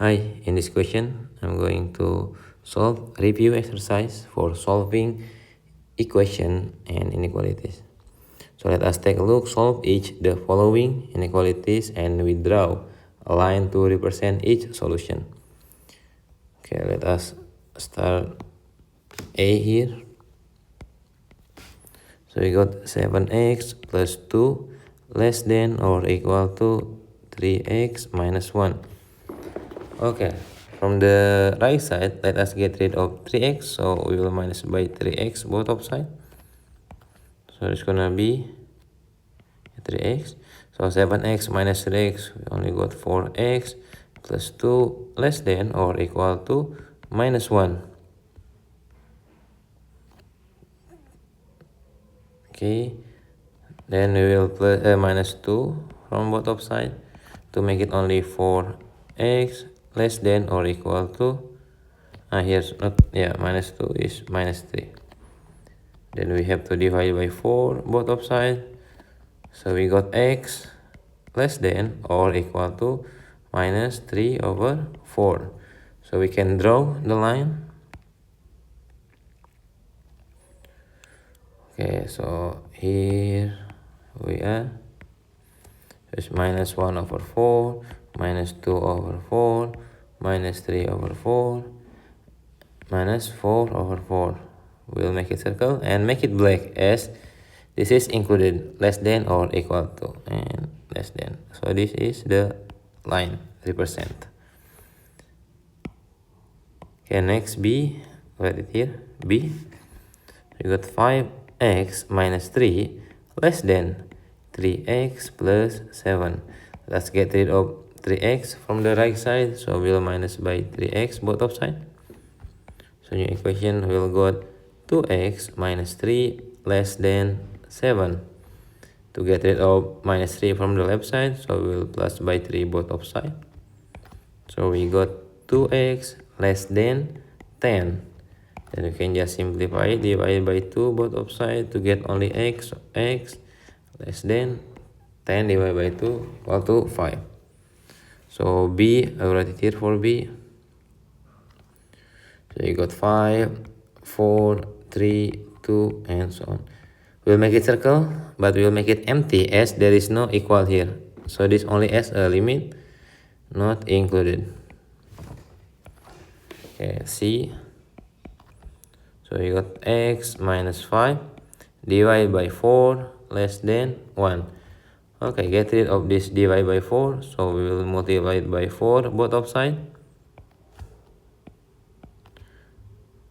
Hi, in this question, I'm going to solve review exercise for solving equation and inequalities. So let us take a look, solve each the following inequalities and we draw a line to represent each solution. Okay, let us start A here. So we got 7x plus 2 less than or equal to 3x minus 1. Okay, from the right side, let us get rid of 3x. So we will minus by 3x both of sides. So it's gonna be 3x. So 7x minus 3x, we only got 4x plus 2 less than or equal to minus 1. Okay, then we will plus, minus 2 from both of sides to make it only 4x less than or equal to here's not, yeah, minus 2 is minus 3. Then we have to divide by 4 both of sides. So we got x less than or equal to minus 3 over 4. So we can draw the line. Okay, so here we are. It's minus 1 over 4, minus 2 over 4, minus 3 over 4, minus 4 over 4. We'll make it circle and make it black as this is included less than or equal to and less than. So this is the line represent. Okay, next B, write it here, B. We got 5x minus 3 less than 3x plus 7. Let's get rid of 3x from the right side. So we'll minus by 3x both of sides. So new equation will got 2x minus 3 less than 7. To get rid of minus 3 from the left side, so we'll plus by 3 both of sides. So we got 2x less than 10. Then we can just simplify, divide by 2 both of sides to get only x. So x less than 10 divided by 2 equal to 5. So B, I will write it here for B. So you got 5, 4, 3, 2, and so on. We'll make it circle, but we'll make it empty as there is no equal here. So this only has a limit, not included. Okay, C. So you got x minus 5 divided by 4 less than 1. Okay, get rid of this divide by 4. So we will multiply it by 4 both of sides.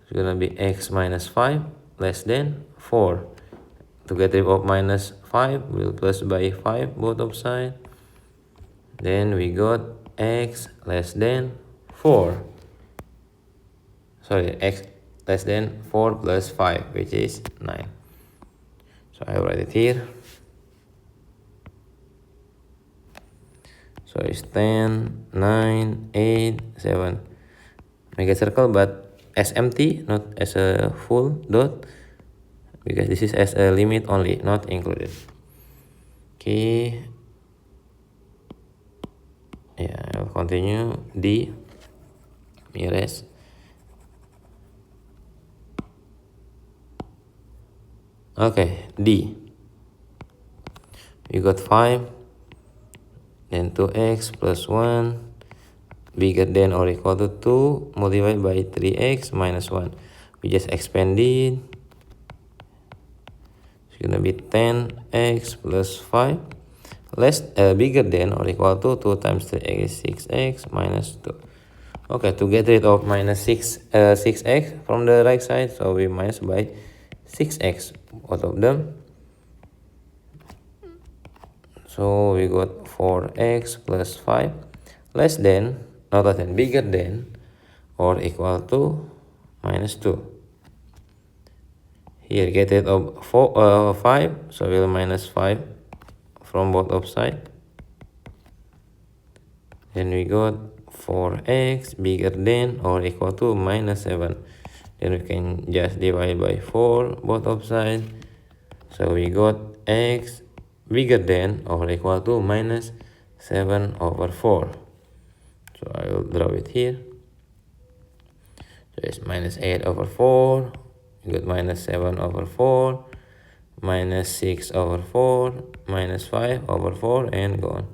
It's gonna be x minus 5 less than 4. To get rid of minus 5, we'll plus by 5 both of sides. Then we got x less than 4. Sorry, x less than 4 plus 5, which is 9. So I will write it here. So it's 10, 9, 8, 7. Make a circle, but as empty, not as a full dot, because this is as a limit only, not included. Okay. Yeah, I will continue. D. Erase. Okay, D. We got 5, then 2x plus 1 bigger than or equal to 2 multiplied by 3x minus 1. We just expand it. It's gonna be 10x plus 5 bigger than or equal to 2 times 3x is 6x minus 2. Okay, to get rid of minus 6x from the right side, so we minus by 6x both of them. So we got 4x plus 5 less than, not less than, bigger than or equal to minus 2. Here, get rid of 5, so we'll minus 5 from both of sides. Then we got 4x bigger than or equal to minus 7. Then we can just divide by 4 both of sides. So we got x bigger than or equal to minus 7 over 4. So I will draw it here. So it's minus 8 over 4. You got minus 7 over 4. Minus 6 over 4. Minus 5 over 4, and go on.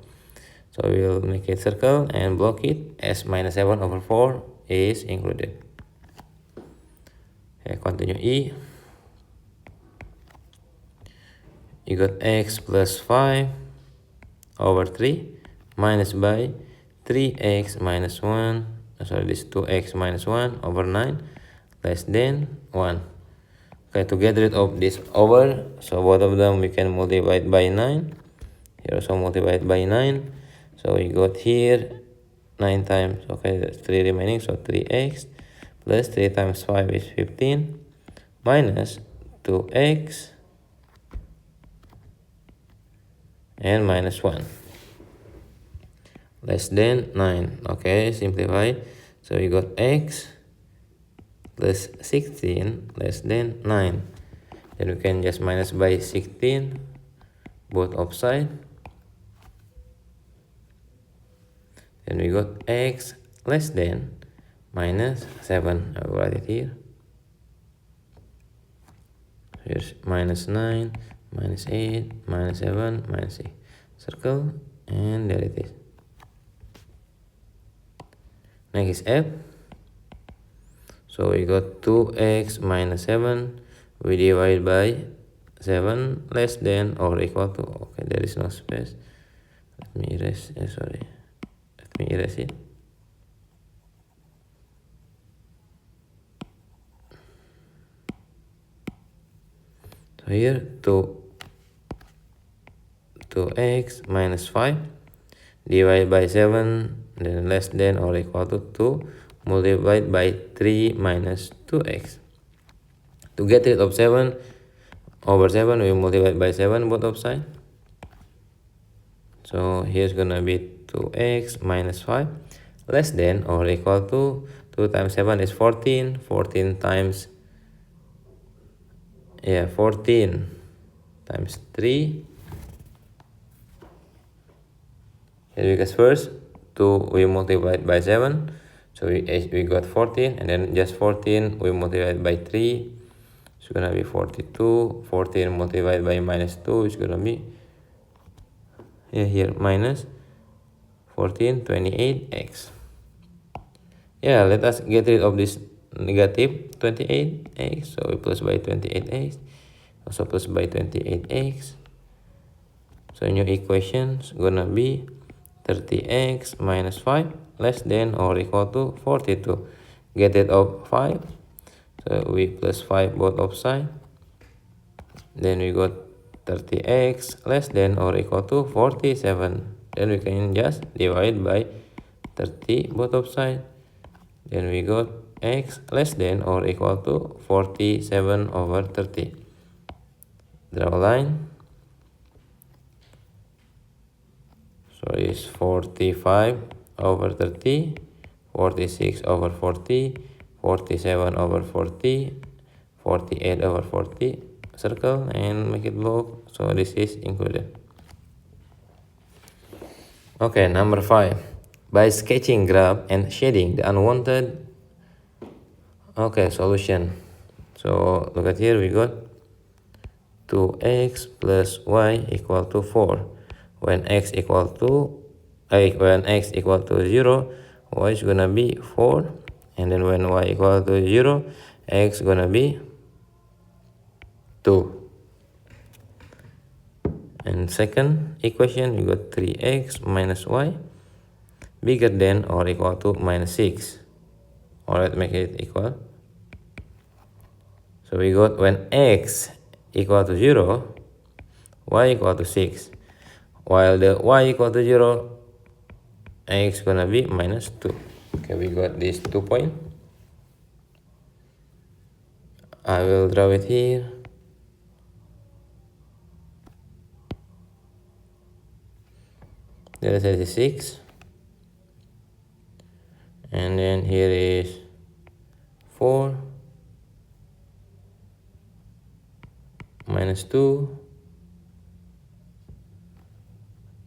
So we'll make a circle and block it as minus 7 over 4 is included. Okay, continue E. You got x plus 5 over 3 minus by 3x minus 1. Sorry, this 2x minus 1 over 9 less than 1. Okay, to get rid of this over, so both of them we can multiply by 9. Here also multiply by 9. So we got here 9 times, okay, that's 3 remaining, so 3x plus 3 times 5 is 15 minus 2x and minus 1 less than 9. Okay, simplify. So we got x plus 16 less than 9. Then we can just minus by 16 both of side. Then we got x less than minus 7. I will write it here. Here's minus 9, minus 8, minus 7, minus 6. Circle, and there it is. Next is F. So we got 2x minus 7. We divide by 7 less than or equal to. Okay, there is no space. Let me erase. Sorry. Let me erase it. So here 2x minus 5 divided by 7, then less than or equal to 2 multiplied by 3 minus 2x. To get rid of 7 over 7, we multiply by 7 both of sides. So here's gonna be 2x minus 5 less than or equal to 2 times 7 is 14. 14 times 14 times 3. Here because first 2 we multiplied by 7, so we got 14, and then just 14 we multiplied by 3. It's gonna be 42. 14 multiplied by minus 2 is gonna be here minus 14, 28x. Yeah, let us get rid of this negative 28x. So we plus by 28x, also plus by 28x. So new equation is gonna be 30x minus 5 less than or equal to 42. Get rid of 5. So we plus 5 both of sides. Then we got 30x less than or equal to 47. Then we can just divide by 30 both of sides. Then we got x less than or equal to 47 over 30. Draw a line. So it's 45 over 30, 46 over 40, 47 over 40, 48 over 40. Circle and make it block. So this is included. Okay, number 5. By sketching graph and shading the unwanted. Okay, solution. So look at here, we got 2x plus y equal to 4. When x equal to 0, y is gonna be 4, and then when y equal to 0, x gonna be 2. And second equation, you got 3x minus y bigger than or equal to minus 6. Alright, make it equal. So we got when x equal to 0, y equal to 6. While the y equal to 0, x gonna be minus 2. Okay, we got these 2 points. I will draw it here. There is 6. And then here is 4 minus 2.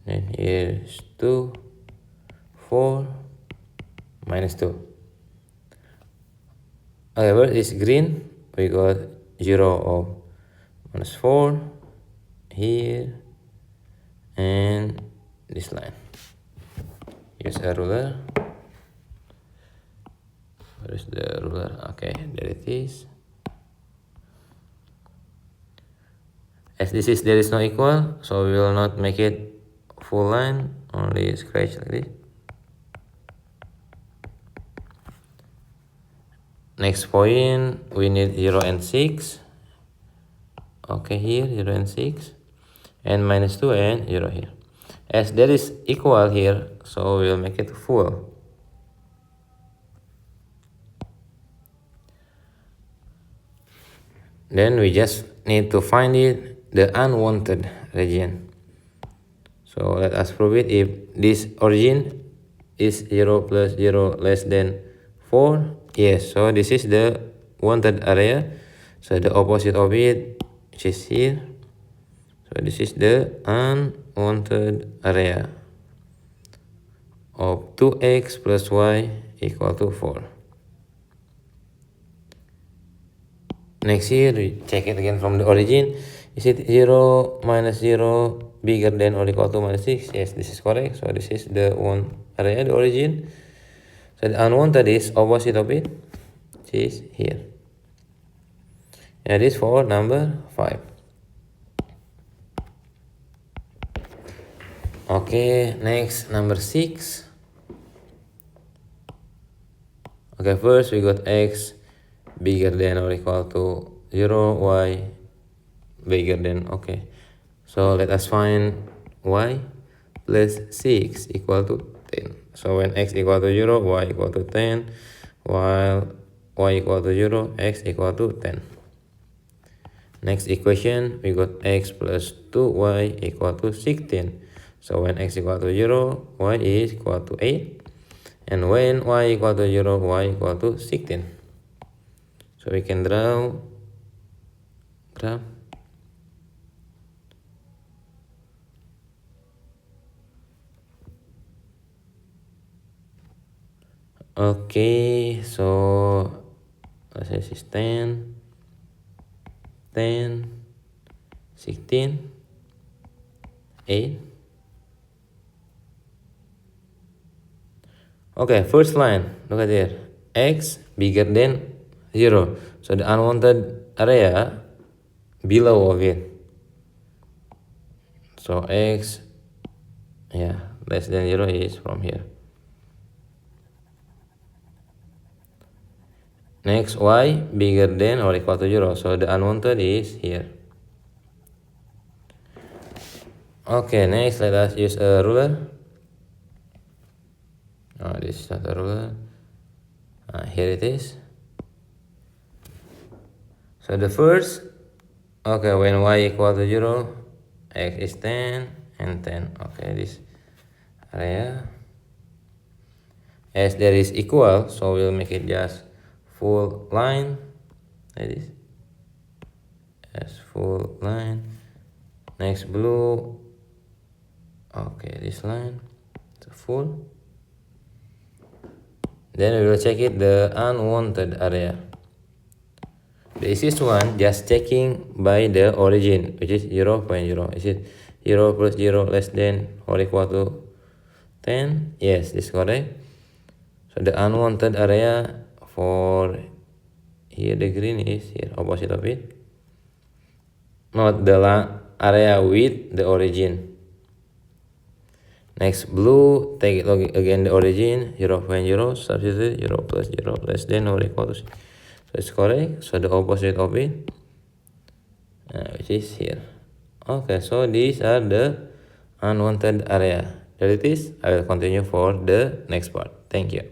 And here is 2, 4 minus 2. Okay, where is green? We got 0 of minus 4 here and this line. Use a ruler. Where is the ruler? Okay, there it is. As there is no equal, so we will not make it full line, only scratch like this. Next point, we need 0 and 6. Okay, here 0 and 6, and minus 2 and 0 here. As there is equal here, so we'll make it full. Then we just need to find the unwanted region. So let us prove it. If this origin is 0 plus 0 less than 4, yes, so this is the wanted area. So the opposite of it, which is here. So this is the unwanted area of 2x plus y equal to 4. Next here, we check it again from the origin. Is it 0 minus 0 bigger than or equal to minus 6? Yes, this is correct. So this is the one area, the origin. So the unwanted is opposite of it, which is here. And this for number 5. Okay, next number 6. Okay, first we got x bigger than or equal to 0, y bigger than, okay. So let us find y plus 6 equal to 10. So when x equal to 0, y equal to 10, while y equal to 0, x equal to 10. Next equation, we got x plus 2y equal to 16. So when x equal to 0, y is equal to 8. And when y equal to 0, y equal to 16. So we can draw graph. Okay, so let's say this is 10, 10, 16, 8. Okay, first line, look at there. X bigger than 0. So the unwanted area below of it. So x, yeah, less than 0 is from here. Next, y bigger than or equal to 0. So the unwanted is here. Okay, next let us use a ruler. Oh, this is not a ruler. Here it is. So the first, okay, when y equal to 0, x is 10 and 10. Okay, this area. As there is equal, so we'll make it just full line like this. As full line. Next blue. Okay, this line. It's a full. Then we will check it the unwanted area. The easiest one, just checking by the origin, which is 0.0. Is it 0 plus 0 less than or equal to 10? Yes, this is correct. So the unwanted area for here, the green is here, opposite of it. Not the area with the origin. Next blue, take it again the origin, 0.0, substitute 0 plus 0 less than or equal to 6. So it's correct. So the opposite of it, which is here. Okay, so these are the unwanted area. There it is. I will continue for the next part. Thank you.